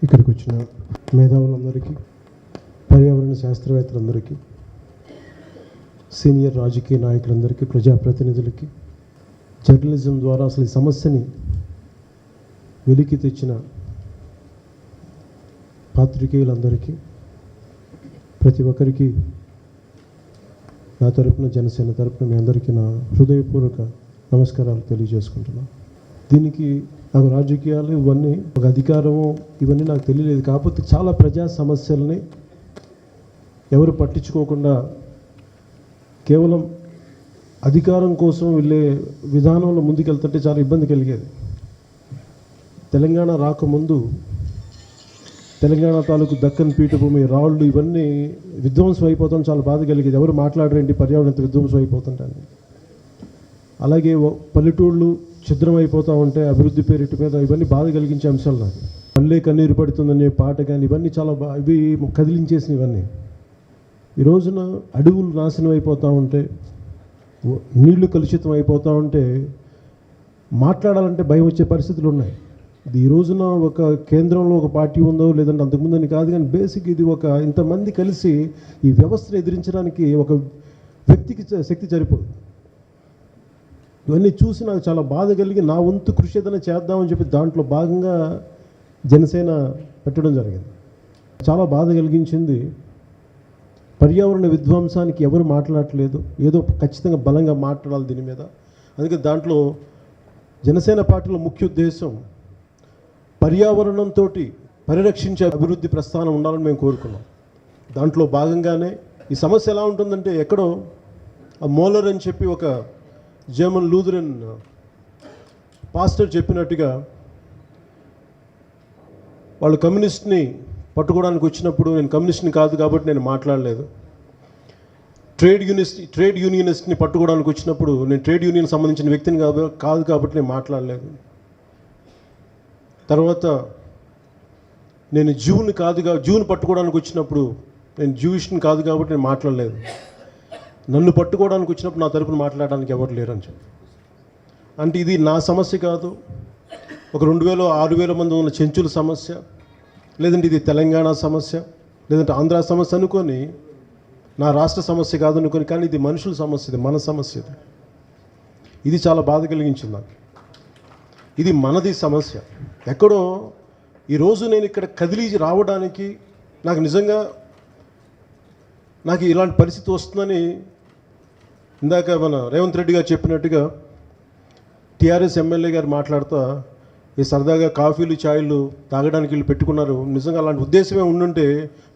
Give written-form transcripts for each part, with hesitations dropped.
ఇక్కడికి వచ్చిన మేధావులందరికీ, పర్యావరణ శాస్త్రవేత్తలందరికీ, సీనియర్ రాజకీయ నాయకులందరికీ, ప్రజాప్రతినిధులకి, జర్నలిజం ద్వారా అసలు ఈ సమస్యని వెలికి తెచ్చిన పాత్రికేయులందరికీ, ప్రతి ఒక్కరికి నా తరపున, జనసేన తరపున మీ అందరికీ నా హృదయపూర్వక నమస్కారాలు తెలియజేసుకుంటున్నాను. దీనికి నాకు రాజకీయాలు ఇవన్నీ ఒక అధికారము ఇవన్నీ నాకు తెలియలేదు. కాకపోతే చాలా ప్రజా సమస్యల్ని ఎవరు పట్టించుకోకుండా కేవలం అధికారం కోసం వెళ్ళే విధానంలో ముందుకెళ్తుంటే చాలా ఇబ్బంది కలిగేది. తెలంగాణ రాకముందు తెలంగాణ తాలూకు దక్కన్ పీఠభూమి, రాళ్ళు ఇవన్నీ విధ్వంసం అయిపోతాం, చాలా బాధ కలిగేది. ఎవరు మాట్లాడరేంటి పర్యావరణ విధ్వంసం అయిపోతుంటాను. అలాగే పల్లెటూళ్ళు ఛిద్రం అయిపోతూ ఉంటే అభివృద్ధి పేరిటి మీద ఇవన్నీ బాధ కలిగించే అంశాలు నాకు. పల్లె కన్నీరు పడుతుందనే పాట కానీ ఇవన్నీ చాలా ఇవి కదిలించేసిన ఇవన్నీ. ఈ రోజున అడవులు నాశనం అయిపోతూ ఉంటే, నీళ్లు కలుషితం అయిపోతూ ఉంటే మాట్లాడాలంటే భయం వచ్చే పరిస్థితులు ఉన్నాయి. ఇది ఈ రోజున ఒక కేంద్రంలో ఒక పార్టీ ఉందో లేదంటే అంతకుముందని కాదు, కానీ బేసిక్ ఇది ఒక ఇంతమంది కలిసి ఈ వ్యవస్థను ఎదిరించడానికి ఒక వ్యక్తికి శక్తి సరిపోదు. ఇవన్నీ చూసి నాకు చాలా బాధ కలిగి నా వంతు కృషి ఏదైనా చేద్దామని చెప్పి దాంట్లో భాగంగా జనసేన పెట్టడం జరిగింది. చాలా బాధ కలిగించింది. పర్యావరణ విధ్వంసానికి ఎవరు మాట్లాడట్లేదు, ఏదో ఖచ్చితంగా బలంగా మాట్లాడాలి దీని మీద. అందుకే దాంట్లో జనసేన పార్టీలో ముఖ్య ఉద్దేశం పర్యావరణంతో పరిరక్షించే అభివృద్ధి ప్రస్థానం ఉండాలని మేము కోరుకున్నాం. దాంట్లో భాగంగానే ఈ సమస్య ఎలా ఉంటుందంటే, ఎక్కడో ఆ మోలర్ అని చెప్పి ఒక జర్మన్ లూథరన్ పాస్టర్ చెప్పినట్టుగా వాళ్ళు కమ్యూనిస్ట్ని పట్టుకోవడానికి వచ్చినప్పుడు నేను కమ్యూనిస్ట్ని కాదు కాబట్టి నేను మాట్లాడలేదు. ట్రేడ్ యూనియనిస్ట్ని పట్టుకోవడానికి వచ్చినప్పుడు నేను ట్రేడ్ యూనియన్ సంబంధించిన వ్యక్తిని కాదు కాబట్టి నేను మాట్లాడలేదు. తర్వాత నేను జూని పట్టుకోవడానికి వచ్చినప్పుడు నేను జూయిష్ని కాదు కాబట్టి నేను మాట్లాడలేదు. నన్ను పట్టుకోవడానికి వచ్చినప్పుడు నా తరపున మాట్లాడడానికి ఎవరు లేరని చెప్పి. అంటే ఇది నా సమస్య కాదు, ఒక 2000-6000 మంది ఉన్న చెంచుల సమస్య, లేదంటే ఇది తెలంగాణ సమస్య, లేదంటే ఆంధ్ర సమస్య అనుకొని, నా రాష్ట్ర సమస్య కాదు అనుకొని, కానీ ఇది మనుషుల సమస్య, ఇది మన సమస్య. ఇది చాలా బాధ కలిగించింది నాకు. ఇది మనది సమస్య. ఎక్కడో ఈరోజు నేను ఇక్కడ కదిలి రావడానికి నాకు నిజంగా నాకు ఇలాంటి పరిస్థితి వస్తుందని ఇందాక మన రేవంత్ రెడ్డి గారు చెప్పినట్టుగా టీఆర్ఎస్ ఎమ్మెల్యే గారు మాట్లాడుతూ ఈ సరదాగా కాఫీలు ఛాయలు తాగడానికి వీళ్ళు పెట్టుకున్నారు. నిజంగా అలాంటి ఉద్దేశమే ఉండుంటే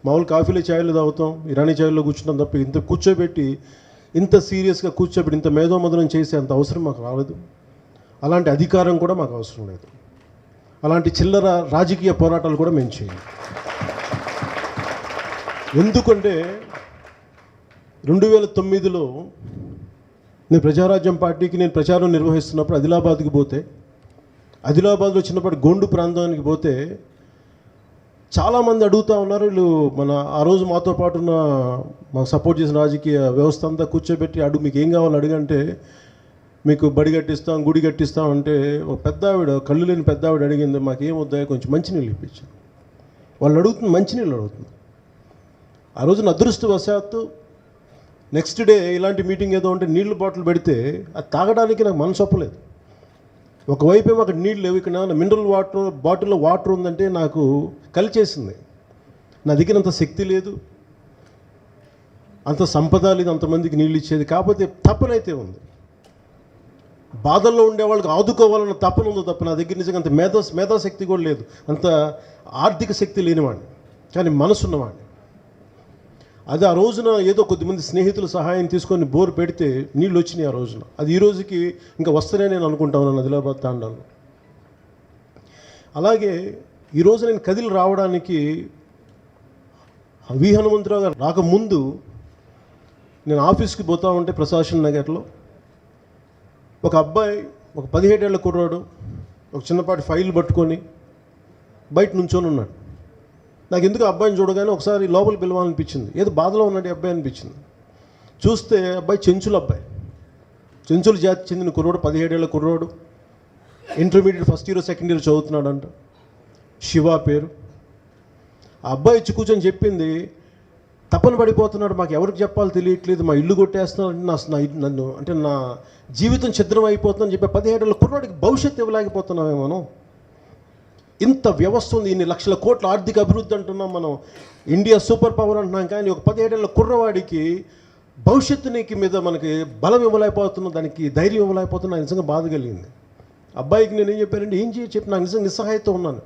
మామూలు కాఫీలు ఛాయలు తాగుతాం, ఇరానీ ఛాయల్లో కూర్చుంటాం తప్ప ఇంత కూర్చోబెట్టి ఇంత సీరియస్గా కూర్చోబెట్టి ఇంత మేధోమదనం చేసే అంత అవసరం మాకు రాలేదు. అలాంటి అధికారం కూడా మాకు అవసరం లేదు. అలాంటి చిల్లర రాజకీయ పోరాటాలు కూడా మేము చేయం. ఎందుకంటే 2009లో నేను ప్రజారాజ్యం పార్టీకి నేను ప్రచారం నిర్వహిస్తున్నప్పుడు ఆదిలాబాద్కి పోతే, ఆదిలాబాద్లో చిన్నప్పటి గోండు ప్రాంతానికి పోతే చాలామంది అడుగుతూ ఉన్నారు. వీళ్ళు మన ఆ రోజు మాతో పాటు ఉన్న మాకు సపోర్ట్ చేసిన రాజకీయ వ్యవస్థ అంతా కూర్చోబెట్టి మీకు ఏం కావాలని అడిగంటే, మీకు బడి కట్టిస్తాం, గుడి కట్టిస్తాం అంటే ఒక పెద్ద ఆవిడ, కళ్ళు లేని పెద్ద ఆవిడ అడిగింది, మాకేం వద్దా కొంచెం మంచినీళ్ళు ఇప్పించాను. వాళ్ళు అడుగుతుంది మంచినీళ్ళు అడుగుతుంది. ఆ రోజున అదృష్టవశాత్తు నెక్స్ట్ డే ఇలాంటి మీటింగ్ ఏదో ఉంటే నీళ్ళు బాటిల్ పెడితే అది తాగడానికి నాకు మనసు ఒప్పలేదు. ఒకవైపు ఏమో అక్కడ నీళ్ళు లేవు, ఇక్కడ మినరల్ వాటర్ బాటిల్లో వాటర్ ఉందంటే నాకు కలిచేసింది. నా దగ్గర అంత శక్తి లేదు, అంత సంపద లేదు అంతమందికి నీళ్ళు ఇచ్చేది. కాకపోతే తపనైతే ఉంది. బాధల్లో ఉండే వాళ్ళకి ఆదుకోవాలన్న తపన ఉందో తప్ప నా దగ్గర నిజంగా అంత మేధాశక్తి కూడా లేదు, అంత ఆర్థిక శక్తి లేనివాడిని, కానీ మనసున్నవాడిని. అది ఆ రోజున ఏదో కొద్దిమంది స్నేహితుల సహాయం తీసుకొని బోరు పెడితే నీళ్ళు వచ్చినాయి ఆ రోజున. అది ఈ రోజుకి ఇంకా వస్తేనే నేను అనుకుంటా ఉన్నాను ఆదిలాబాద్ తాండాలో. అలాగే ఈరోజు నేను కదిలి రావడానికి వి హనుమంతరావు గారు రాకముందు నేను ఆఫీస్కి పోతా ఉంటే ప్రశాసన్ నగర్లో ఒక అబ్బాయి, ఒక 17 ఏళ్ల కుర్రాడు, ఒక చిన్నపాటి ఫైల్ పట్టుకొని బయట నుంచొని ఉన్నాడు. నాకు ఎందుకు అబ్బాయిని చూడగానే ఒకసారి లోపల పిలవాలనిపించింది. ఏదో బాధలో ఉన్నాడు అబ్బాయి అనిపించింది. చూస్తే అబ్బాయి చెంచుల జాతి చెందిన కుర్రోడు, 17 ఏళ్ల కుర్రోడు, intermediate first year second year చదువుతున్నాడంట. శివ పేరు. ఆ అబ్బాయి వచ్చి కూర్చొని చెప్పింది, తపన పడిపోతున్నాడు, మాకు ఎవరికి చెప్పాలో తెలియట్లేదు, మా ఇల్లు కొట్టేస్తున్నాడు, నన్ను అంటే నా జీవితం ఛిద్రం అయిపోతుందని చెప్పి 17 ఏళ్ళ కుర్రాడికి భవిష్యత్తు ఇవ్వలేకపోతున్నామే మనం. ఇంత వ్యవస్థ ఉంది, ఇన్ని లక్షల కోట్ల ఆర్థిక అభివృద్ధి అంటున్నాం మనం, ఇండియా సూపర్ పవర్ అంటున్నాం, కానీ ఒక 17 ఏళ్ళ కుర్రవాడికి భవిష్యత్తునికి మీద మనకి బలం ఇవ్వలేకపోతున్నాం, దానికి ధైర్యం ఇవ్వలేకపోతున్నా. నిజంగా బాధ కలిగింది. అబ్బాయికి నేను ఏం చెప్పానంటే, ఏం చేయ చెప్పి నాకు నిజంగా నిస్సహాయత ఉన్నాను.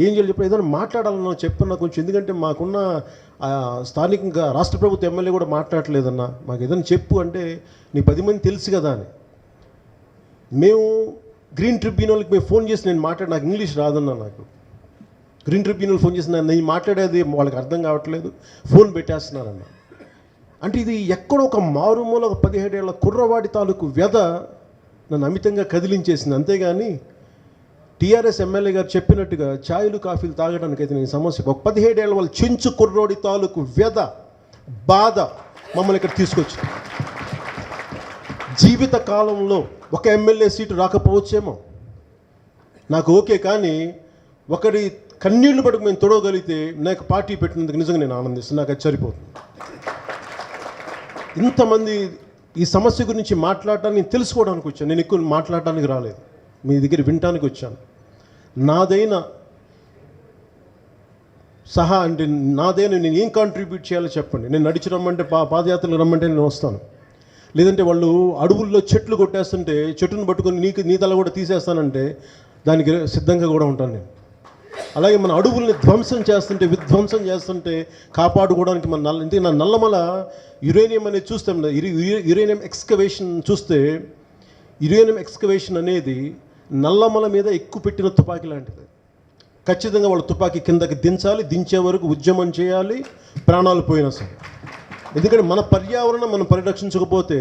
ఏం చేయాలి చెప్పి ఏదైనా మాట్లాడాలన్నా చెప్పన్నా కొంచెం, ఎందుకంటే మాకున్న స్థానికంగా రాష్ట్ర ప్రభుత్వ ఎమ్మెల్యే కూడా మాట్లాడలేదన్నా, మాకు ఏదైనా చెప్పు అంటే నీ 10 మంది తెలుసు కదా అని. మేము గ్రీన్ ట్రిబ్యునల్కి మేము ఫోన్ చేసి నేను నాకు ఇంగ్లీష్ రాదన్నా, నాకు గ్రీన్ ట్రిబ్యునల్ ఫోన్ చేసి నేను మాట్లాడేది వాళ్ళకి అర్థం కావట్లేదు, ఫోన్ పెట్టేస్తున్నారన్న. అంటే ఇది ఎక్కడో ఒక మారుమూల ఒక 17 ఏళ్ళ కుర్రవాడి తాలూకు వ్యధ నన్ను అమితంగా కదిలించేసింది. అంతేగాని టీఆర్ఎస్ ఎమ్మెల్యే గారు చెప్పినట్టుగా ఛాయలు కాఫీలు తాగడానికి అయితే నేను సమస్య. ఒక 17 ఏళ్ళ వాళ్ళ చెంచు కుర్రోడి తాలూకు వ్యధ బాధ మమ్మల్ని ఇక్కడ తీసుకొచ్చి, జీవిత కాలంలో ఒక ఎమ్మెల్యే సీటు రాకపోవచ్చేమో నాకు ఓకే, కానీ ఒకరి కన్నీళ్లు పట్టుకు మేము తొడవగలిగితే నాకు పార్టీ పెట్టినందుకు నిజంగా నేను ఆనందిస్తాను, నాకు అది సరిపోతుంది. ఇంతమంది ఈ సమస్య గురించి మాట్లాడటానికి నేను తెలుసుకోవడానికి వచ్చాను, నేను ఎక్కువ మాట్లాడటానికి రాలేదు, మీ దగ్గర వినటానికి వచ్చాను. నాదైన సహా అంటే నాదైనా నేను ఏం కాంట్రిబ్యూట్ చేయాలో చెప్పండి. నేను నడిచి రమ్మంటే పాదయాత్రలు రమ్మంటే నేను వస్తాను, లేదంటే వాళ్ళు అడవుల్లో చెట్లు కొట్టేస్తుంటే చెట్టును పట్టుకొని నీ తల కూడా తీసేస్తానంటే దానికి సిద్ధంగా కూడా ఉంటాను నేను. అలాగే మన అడవుల్ని విధ్వంసం చేస్తుంటే కాపాడుకోవడానికి మన నల్లమల యురేనియం అనేది చూస్తాం, యురేనియం ఎక్స్కవేషన్ అనేది నల్లమల మీద ఎక్కువ పెట్టిన తుపాకీ లాంటిది. ఖచ్చితంగా వాళ్ళు తుపాకీ కిందకి దించే వరకు ఉద్యమం చేయాలి, ప్రాణాలు పోయినా సరే. ఎందుకంటే మన పర్యావరణం మనం పరిరక్షించకపోతే,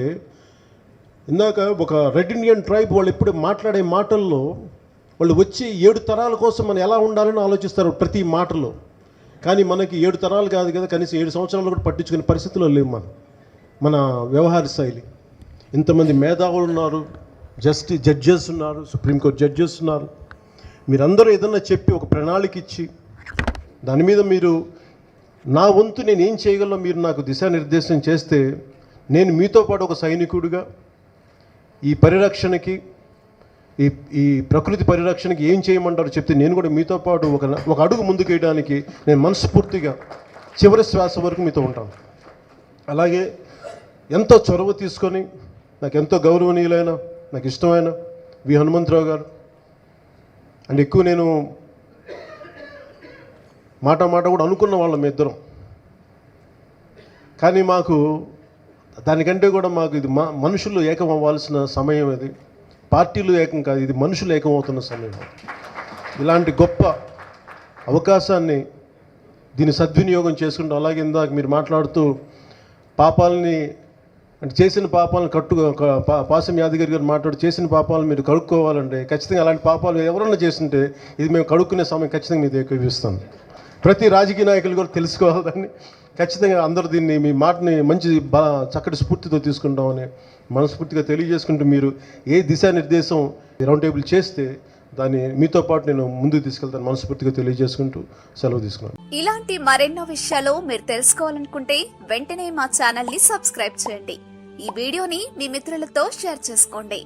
ఇందాక ఒక రెడ్ ఇండియన్ ట్రైబ్ వాళ్ళు ఎప్పుడు మాట్లాడే మాటల్లో వాళ్ళు వచ్చి 7 తరాల కోసం మనం ఎలా ఉండాలని ఆలోచిస్తారు ప్రతి మాటలో. కానీ మనకి 7 తరాలు కాదు కదా, కనీసం 7 సంవత్సరాలు కూడా పట్టించుకునే పరిస్థితిలో లేవు మన వ్యవహార శైలి. ఇంతమంది మేధావులు ఉన్నారు, జడ్జెస్ ఉన్నారు, సుప్రీంకోర్టు జడ్జెస్ ఉన్నారు. మీరందరూ ఏదన్నా చెప్పి ఒక ప్రణాళిక ఇచ్చి దాని మీద మీరు నా వంతు నేను ఏం చేయగలను మీరు నాకు దిశానిర్దేశం చేస్తే, నేను మీతో పాటు ఒక సైనికుడిగా ఈ పరిరక్షణకి ఈ ప్రకృతి పరిరక్షణకి ఏం చేయమంటారో చెప్తే నేను కూడా మీతో పాటు ఒక అడుగు ముందుకు వేయడానికి నేను మనస్ఫూర్తిగా చివరి శ్వాస వరకు మీతో ఉంటాను. అలాగే ఎంతో చొరవ తీసుకొని నాకు ఎంతో గౌరవనీయులైన నాకు ఇష్టమైన వి హనుమంతరావు గారు అంటే ఎక్కువ నేను మాట కూడా అనుకున్న వాళ్ళం ఇద్దరం. కానీ మాకు దానికంటే కూడా మాకు ఇది మనుషులు ఏకం అవ్వాల్సిన సమయం, ఇది పార్టీలు ఏకం కాదు, ఇది మనుషులు ఏకమవుతున్న సమయం. ఇలాంటి గొప్ప అవకాశాన్ని దీన్ని సద్వినియోగం చేసుకుంటాం. అలాగే ఇందాక మీరు మాట్లాడుతూ పాపాలని అంటే చేసిన పాపాలను పాసం యాదగిరి గారు మాట్లాడు చేసిన పాపాలను మీరు కడుక్కోవాలంటే ఖచ్చితంగా అలాంటి పాపాలు ఎవరన్నా చేస్తుంటే ఇది మేము కడుక్కునే సమయం ఖచ్చితంగా మీకు ఎక్కువ. ప్రతి రాజకీయ నాయకులు కూడా తెలుసుకోవాలని ఖచ్చితంగా అందరూ దీన్ని మీ మాటని మంచి చక్కటి స్ఫూర్తితో తీసుకుంటామని మనస్ఫూర్తిగా తెలియజేసుకుంటూ, మీరు ఏ దిశానిర్దేశం రౌండ్ టేబుల్ చేస్తే దాన్ని మీతో పాటు నేను ముందుకు తీసుకెళ్తాను మనస్ఫూర్తిగా తెలియజేసుకుంటూ సెలవు తీసుకున్నాను. ఇలాంటి మరెన్నో విషయాలు మీరు తెలుసుకోవాలనుకుంటే వెంటనే మా ఛానల్ ని సబ్స్క్రైబ్ చేయండి. ఈ వీడియోని మీ మిత్రులతో షేర్ చేసుకోండి.